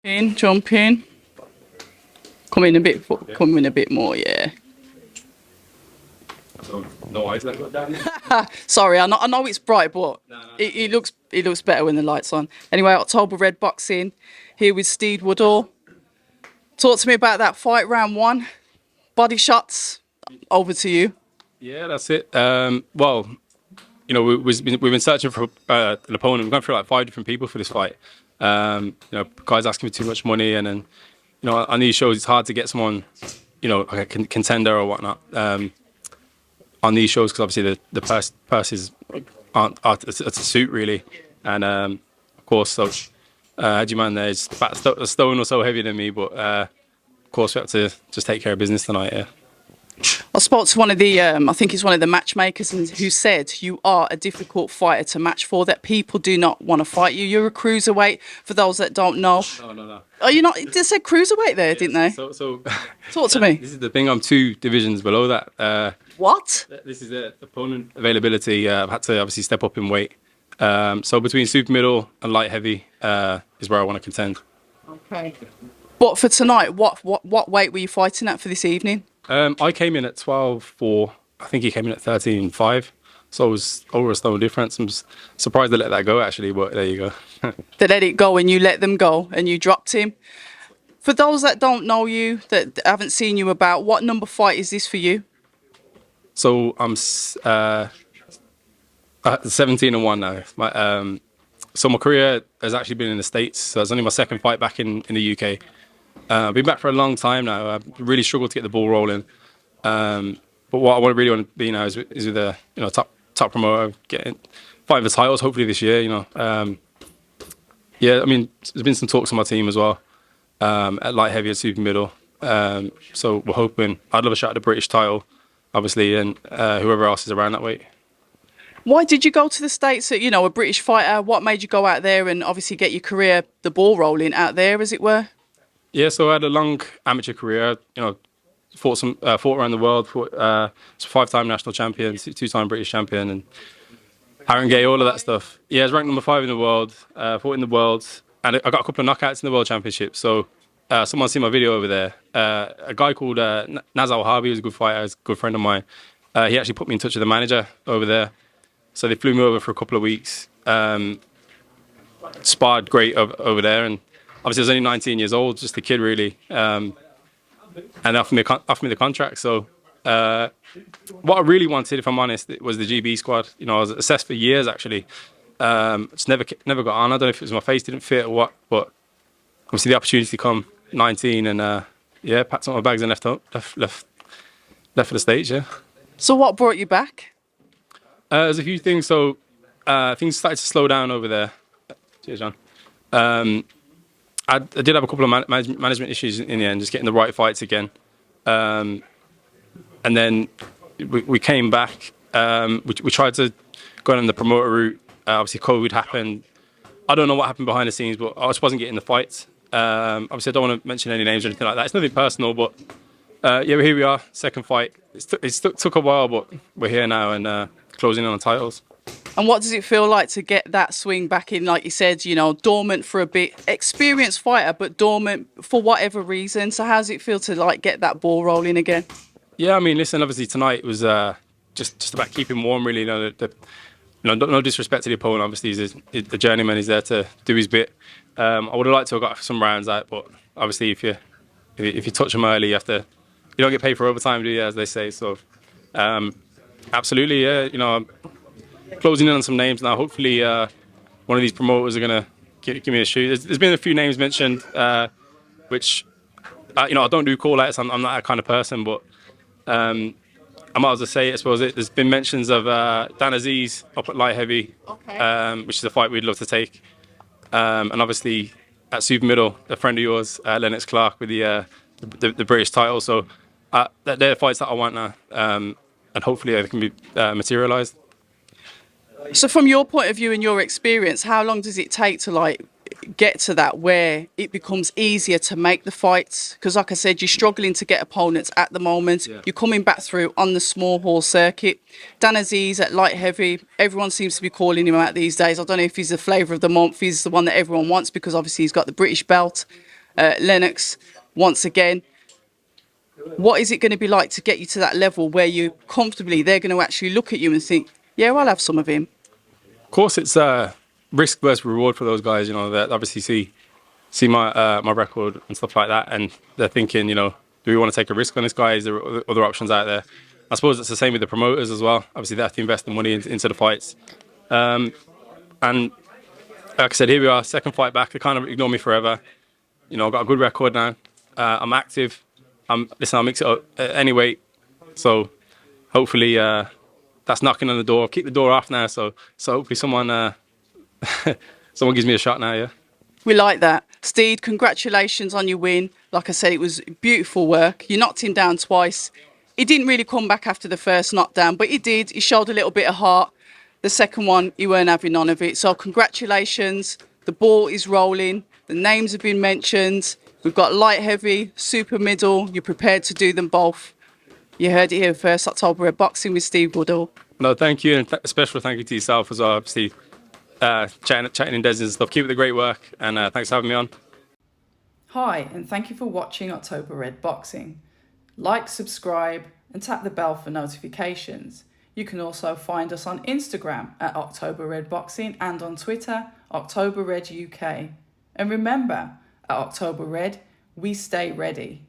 In, jump in. Come in a bit more, yeah. So no eyes that got down. Sorry, I know it's bright, but it looks better when the light's on. Anyway, October Red Boxing here with Steed Woodhall. Talk to me about that fight, round one. Body shots. Over to you. Yeah, that's it. Well, we've been searching for an opponent. We've gone through like 5 different people for this fight. Guys asking for too much money, and then on these shows it's hard to get someone, like a contender or whatnot. On these shows because obviously the purses aren't it's a suit really, and of course so Haji man there is a stone or so heavier than me, but of course we have to just take care of business tonight. Yeah. I spoke to one of the, I think it's one of the matchmakers, and who said you are a difficult fighter to match for. That people do not want to fight you. You're a cruiserweight. For those that don't know, No. are you not? They said cruiserweight there, didn't they? So Talk to me. This is the thing. I'm 2 divisions below that. What? This is the opponent availability. I've had to obviously step up in weight. So between super middle and light heavy is where I want to contend. Okay. But for tonight, what weight were you fighting at for this evening? I came in at 12.4. I think he came in at 13.5. So it was over a stone difference. I'm surprised they let that go actually, but there you go. They let it go and you let them go and you dropped him. For those that don't know you, that haven't seen you about, what number fight is this for you? So I'm 17-1 now. So my career has actually been in the States. So it's only my second fight back in the UK. I've been back for a long time now. I've really struggled to get the ball rolling. But what I really want to be now is with a top promoter, fighting for titles hopefully this year. Yeah, I mean there's been some talks on my team as well at light heavy and super middle. So we're hoping I'd love a shot at the British title, obviously, and whoever else is around that weight. Why did you go to the States? A British fighter. What made you go out there and obviously get your career, the ball rolling out there, as it were? Yeah, so I had a long amateur career. Fought around the world. Fought 5-time national champion, 2-time British champion, and Harringay, all of that stuff. Yeah, I was ranked number 5 in the world. Fought in the worlds, and I got a couple of knockouts in the world championship. So someone seen my video over there. A guy called Nazal Harvey, who's a good fighter, is a good friend of mine. He actually put me in touch with the manager over there. So they flew me over for a couple of weeks. Sparred great over there, and obviously I was only 19 years old, just a kid really, and offered me the contract. So what I really wanted, if I'm honest, was the GB squad. I was assessed for years actually. Just never got on. I don't know if it was my face didn't fit or what, but obviously the opportunity to come 19 and packed up my bags and left for the States. Yeah. So what brought you back? There's a few things. So things started to slow down over there. Cheers, John. I did have a couple of management issues in the end, just getting the right fights again. And then we came back. We tried to go down the promoter route. Obviously, COVID happened. I don't know what happened behind the scenes, but I just wasn't getting the fights. Obviously, I don't want to mention any names or anything like that. It's nothing personal, but here we are, second fight. It took a while, but we're here now and closing in on titles. And what does it feel like to get that swing back in? Like you said, dormant for a bit, experienced fighter, but dormant for whatever reason. So how does it feel to get that ball rolling again? Yeah, I mean, listen, obviously tonight was just about keeping warm, really. No disrespect to the opponent. Obviously, he's a journeyman. He's there to do his bit. I would have liked to have got some rounds out, but obviously, if you touch them early, you don't get paid for overtime, do you? As they say. So, absolutely, yeah. I'm closing in on some names now. Hopefully, one of these promoters are gonna give me a shoot. There's been a few names mentioned, which I don't do call outs. I'm not that kind of person, but I might as well say it. I suppose there's been mentions of Dan Azeez up at light heavy, Okay. which is a fight we'd love to take, and obviously at super middle, a friend of yours, Lennox Clarke, with the British title. So they're fights that I want now, and hopefully they can be materialised. So from your point of view and your experience, how long does it take to get to that where it becomes easier to make the fights? Because like I said, you're struggling to get opponents at the moment. Yeah. You're coming back through on the small hall circuit. Dan Azeez at light heavy, everyone seems to be calling him out these days. I don't know if he's the flavour of the month. He's the one that everyone wants because obviously he's got the British belt. Lennox, once again. What is it going to be like to get you to that level where you comfortably, they're going to actually look at you and think, yeah, I'll have some of him? Of course, it's risk versus reward for those guys. You know, that obviously see my record and stuff like that, and they're thinking, you know, do we want to take a risk on this guy? Is there other options out there? I suppose it's the same with the promoters as well. Obviously, they have to invest the money into the fights. And like I said, here we are, second fight back. They kind of ignore me forever. You know, I've got a good record now. I'm active. Listen, I'll mix it up at any weight. So hopefully that's knocking on the door. I've kicked the door off now. So hopefully someone someone gives me a shot now, yeah. We like that. Steed, congratulations on your win. Like I said, it was beautiful work. You knocked him down twice. He didn't really come back after the first knockdown, but he did. He showed a little bit of heart. The second one, he weren't having none of it. So congratulations. The ball is rolling. The names have been mentioned. We've got light heavy, super middle. You're prepared to do them both. You heard it here first. October Red Boxing with Steed Woodhall. No, thank you, and a special thank you to yourself as well. Obviously, chatting in Des and stuff. Keep up the great work, and thanks for having me on. Hi, and thank you for watching October Red Boxing. Like, subscribe, and tap the bell for notifications. You can also find us on Instagram at October Red Boxing and on Twitter, October Red UK. And remember, at October Red, we stay ready.